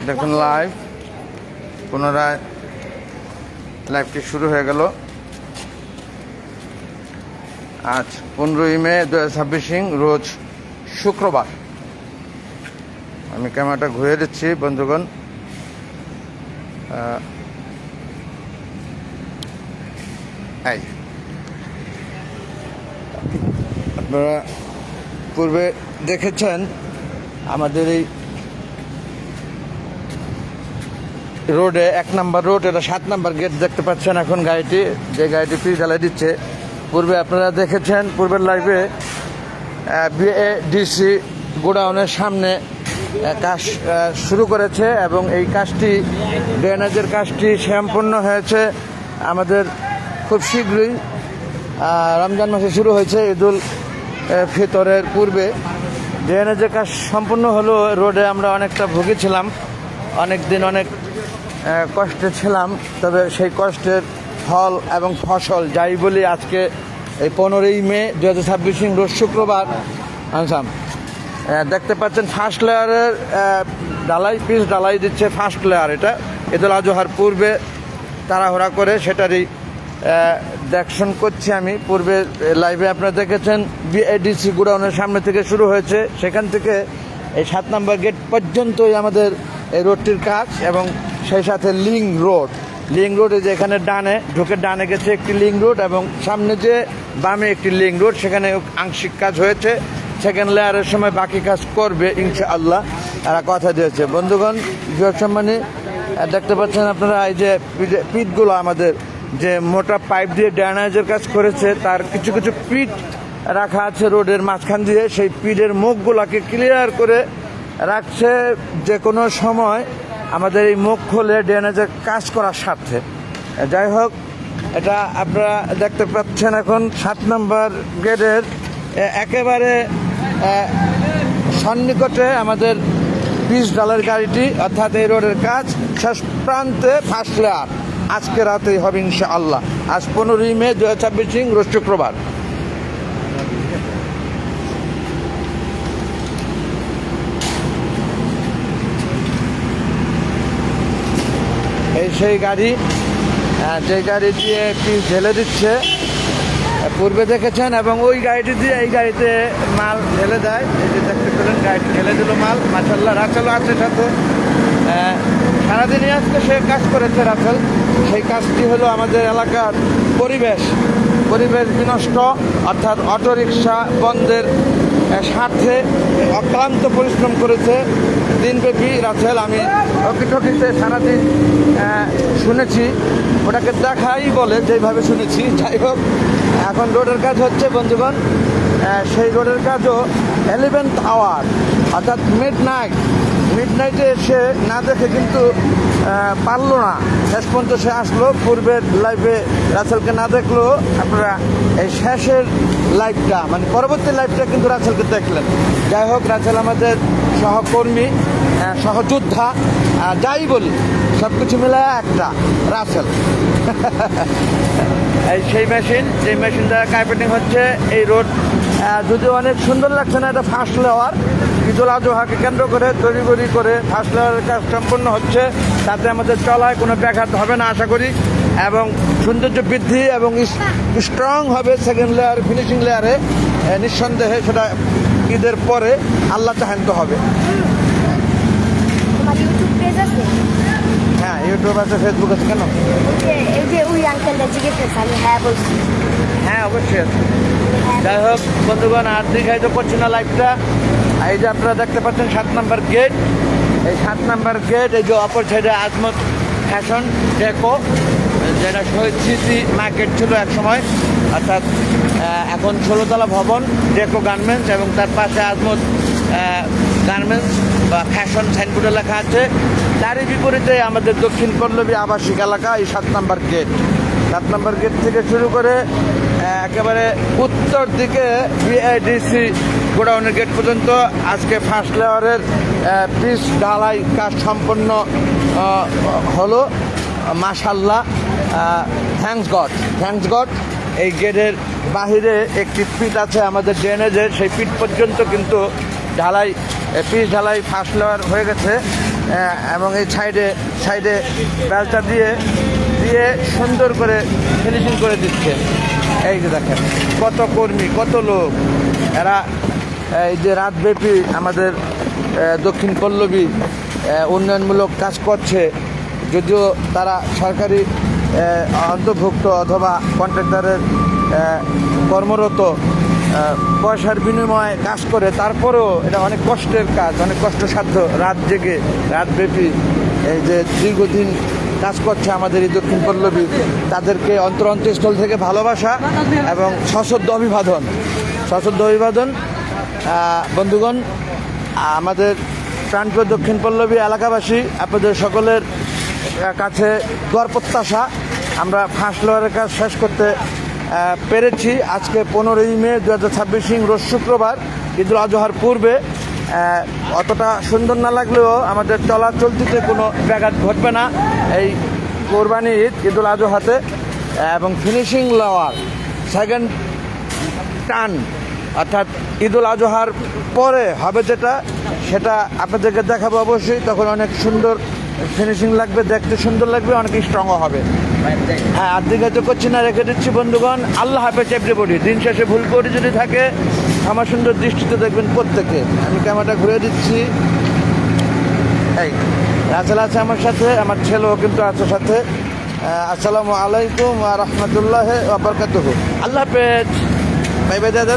দেখুন লাইভ পুনরায় লাইভটি শুরু হয়ে গেল। আজ 15ই মে 2026 রোজ শুক্রবার। আমি ক্যামেরাটা ঘুরে দিচ্ছি বন্ধুগণ। এই আপনারা পূর্বে দেখেছেন আমাদের এই রোডে 1 নম্বর রোড, এটা 7 নম্বর গেট দেখতে পাচ্ছেন। এখন গাড়িটি যে গাড়িটি পিচ ঢালাই দিচ্ছে, পূর্বে আপনারা দেখেছেন পূর্বের লাইভে বিএডিসি গোডাউনের সামনে কাজ শুরু করেছে এবং এই কাজটি ড্রেনেজের কাজটি সম্পূর্ণ হয়েছে আমাদের খুব শীঘ্রই। রমজান মাসে শুরু হয়েছে, ঈদুল ফিতরের পূর্বে ড্রেনেজের কাজ সম্পূর্ণ হলো। রোডে আমরা অনেকটা ভুগেছিলাম, অনেক দিন অনেক কষ্টে ছিলাম, তবে সেই কষ্টের ফল এবং ফসল যাই বলি আজকে এই 15ই মে 2026 রোজ শুক্রবার আনসাম দেখতে পাচ্ছেন ফার্স্ট লেয়ারের ঢালাই, পিচ ঢালাই দিচ্ছে ফার্স্ট লেয়ার। এটা ঈদুল আজহার পূর্বে তাড়াহুড়া করে সেটারই দেখশন করছি আমি। পূর্বে লাইভে আপনারা দেখেছেন বিএডিসি গোডাউনের সামনে থেকে শুরু হয়েছে, সেখান থেকে এই 7 নম্বর গেট পর্যন্তই আমাদের এই রোডটির কাজ এবং সেই সাথে লিং রোডে যে এখানে ডানে ঢুকে ডানে গেছে একটি লিং রোড এবং সামনে যে বামে একটি লিং রোড, সেখানে আংশিক কাজ হয়েছে। সেকেন্ড লেয়ারের সময় বাকি কাজ করবে ইনশাআল্লাহ, তারা কথা দিয়েছে। বন্ধুগণ, বিভাগ সম্মানী দেখতে পাচ্ছেন আপনারা এই যে পিটগুলো আমাদের যে মোটা পাইপ দিয়ে ড্রেনেজের কাজ করেছে, তার কিছু কিছু পিট রাখা আছে রোডের মাঝখান দিয়ে। সেই পিটের মুখগুলোকে ক্লিয়ার করে রাখছে, যে কোনো সময় আমাদের এই মুখ খুলে ড্রেনেজের কাজ করার স্বার্থে। যাই হোক, এটা আপনারা দেখতে পাচ্ছেন এখন 7 নম্বর গেটের একেবারে সন্নিকটে আমাদের পিচ ডালের গাড়িটি, অর্থাৎ এই রোডের কাজ শেষ প্রান্তে ফার্স্ট লেয়ার আজকে রাতেই হবে ইনশাআল্লাহ। আজ 15ই মে 2026 রোজ শুক্রবার। এই সেই গাড়ি, যে গাড়ি দিয়ে পিচ ঢেলে দিচ্ছে পূর্বে দেখেছেন, এবং ওই গাড়িটি দিয়ে এই গাড়িতে মাল ঢেলে দেয়। এই যে দেখতে পেলেন গাড়িটি ঢেলে দিল মাল। মাশাআল্লাহ, রাসেলও আছে সাথে। সারাদিনই আজকে সে কাজ করেছে রাসেল। সেই কাজটি হলো আমাদের এলাকার পরিবেশ বিনষ্ট, অর্থাৎ অটোরিকশা বন্ধের স্বার্থে অক্লান্ত পরিশ্রম করেছে দিনব্যাপী রাসেল। আমি টকিতে সারাদিন শুনেছি, ওটাকে দেখাই বলে যেভাবে শুনেছি। যাই হোক, এখন রোডের কাজ হচ্ছে বন্ধুগণ। সেই রোডের কাজও 11th আওয়ার, অর্থাৎ মিডনাইটে এসে না দেখে কিন্তু পারলো না, শেষ পর্যন্ত সে আসলো। পূর্বের লাইভে রাসেলকে না দেখলো আপনারা এই শেষের লাইভটা, মানে পরবর্তী লাইভটা কিন্তু রাসেলকে দেখলেন। যাই হোক, রাসেল আমাদের সহকর্মী, সহযোদ্ধা, যাই বলি সব কিছু মিলে একটা রাসেল। এই সেই মেশিন, যে মেশিন দ্বারা কার্পেটিং হচ্ছে এই রোড। যদিও অনেক সুন্দর লাগছে না, এটা ফার্স্ট লেয়ার। ঈদুল আজহাকে কেন্দ্র করে তড়িঘড়ি করে ফার্স্ট লেয়ারের কাজ সম্পন্ন হচ্ছে, তাতে আমাদের চলায় কোনো ব্যাঘাত হবে না আশা করি, এবং সৌন্দর্য বৃদ্ধি এবং স্ট্রং হবে সেকেন্ড লেয়ার, ফিনিশিং লেয়ারে। নিঃসন্দেহে সেটা ঈদের পরে আল্লাহ চাহেন তো হবে। হ্যাঁ, ইউটিউব আছে, ফেসবুক আছে। কেন? হ্যাঁ, অবশ্যই আছে। যাই হোক বন্ধুগণ, আর দীর্ঘায়িত করছি না লাইভটা। এই যে আপনারা দেখতে পাচ্ছেন 7 নম্বর গেট। এই 7 নম্বর গেট, এই যে অপর সাইডে আজমত ফ্যাশন ডেকো, যেটা শহীদ স্মৃতি মার্কেট ছিল এক সময়, অর্থাৎ এখন 16তলা ভবন ডেকো গার্মেন্টস, এবং তার পাশে আজমত গার্মেন্টস বা ফ্যাশন সাইনবোর্ডে লেখা আছে। তারই বিপরীতে আমাদের দক্ষিণ পল্লবী আবাসিক এলাকা, এই 7 নম্বর গেট। 7 নম্বর গেট থেকে শুরু করে একেবারে উত্তর দিকে বিআইডিসি গোডাউনের গেট পর্যন্ত আজকে ফার্স্ট লেয়ারের পিচ ঢালাই কাজ সম্পন্ন হলো। মাশাআল্লাহ, থ্যাঙ্কস গড। এই গেটের বাহিরে একটি পিট আছে আমাদের ড্রেনেজের, সেই পিট পর্যন্ত কিন্তু ঢালাই পিচ ঢালাই ফার্স্ট লেয়ার হয়ে গেছে এবং এই সাইডে সাইডে বেলচা দিয়ে দিয়ে সুন্দর করে ফিনিশিং করে দিচ্ছে। এই যে দেখেন কত কর্মী, কত লোক, এরা এই যে রাতব্যাপী আমাদের দক্ষিণ পল্লবী উন্নয়নমূলক কাজ করছে। যদিও তারা সরকারি অন্তর্ভুক্ত অথবা কন্ট্রাক্টরের কর্মরত, পয়সার বিনিময়ে কাজ করে, তারপরেও এটা অনেক কষ্টের কাজ, অনেক কষ্টসাধ্য। রাত জেগে রাতব্যাপী এই যে দীর্ঘদিন কাজ করছে আমাদের এই দক্ষিণ পল্লবী, তাদেরকে অন্তরস্থল থেকে ভালোবাসা এবং সশ্রদ্ধ অভিবাদন, সশ্রদ্ধ অভিবাদন। বন্ধুগণ, আমাদের প্রাণপ্রিয় দক্ষিণ পল্লবী এলাকাবাসী, আপনাদের সকলের কাছে দোয়ার প্রত্যাশা। আমরা ফার্স্ট লেয়ারের কাজ শেষ করতে পেরেছি। আজকে 15ই মে 2026 রোজ শুক্রবার, ঈদুল আজহার পূর্বে। অতটা সুন্দর না লাগলেও আমাদের চলতিতে কোনো ব্যাঘাত ঘটবে না এই কোরবানি ঈদ, ঈদুল আজহাতে। এবং ফিনিশিং লেয়ার সেকেন্ড টান অর্থাৎ ঈদুল আজহার পরে হবে যেটা, সেটা আপনাদেরকে দেখাবো অবশ্যই। তখন অনেক সুন্দর ফিনিশিং লাগবে, দেখতে সুন্দর লাগবে, অনেক স্ট্রংও হবে। হ্যাঁ, আর দিকে তো করছি না, রেখে দিচ্ছি বন্ধুগণ। আল্লাহ হাফেজ এভরিবডি। দিন শেষে ভুল করে যদি থাকে আমার সুন্দর দৃষ্টিতে দেখবেন প্রত্যেকে। আমি ক্যামেরাটা ঘুরে দিচ্ছি। এই রাসেল আছে আমার সাথে, আমার ছেলেও কিন্তু আছে সাথে। আসসালামু আলাইকুম ওয়া রাহমাতুল্লাহি ওয়া বারাকাতুহু। আল্লাহ হাফেজ। বাই বাই দাদা।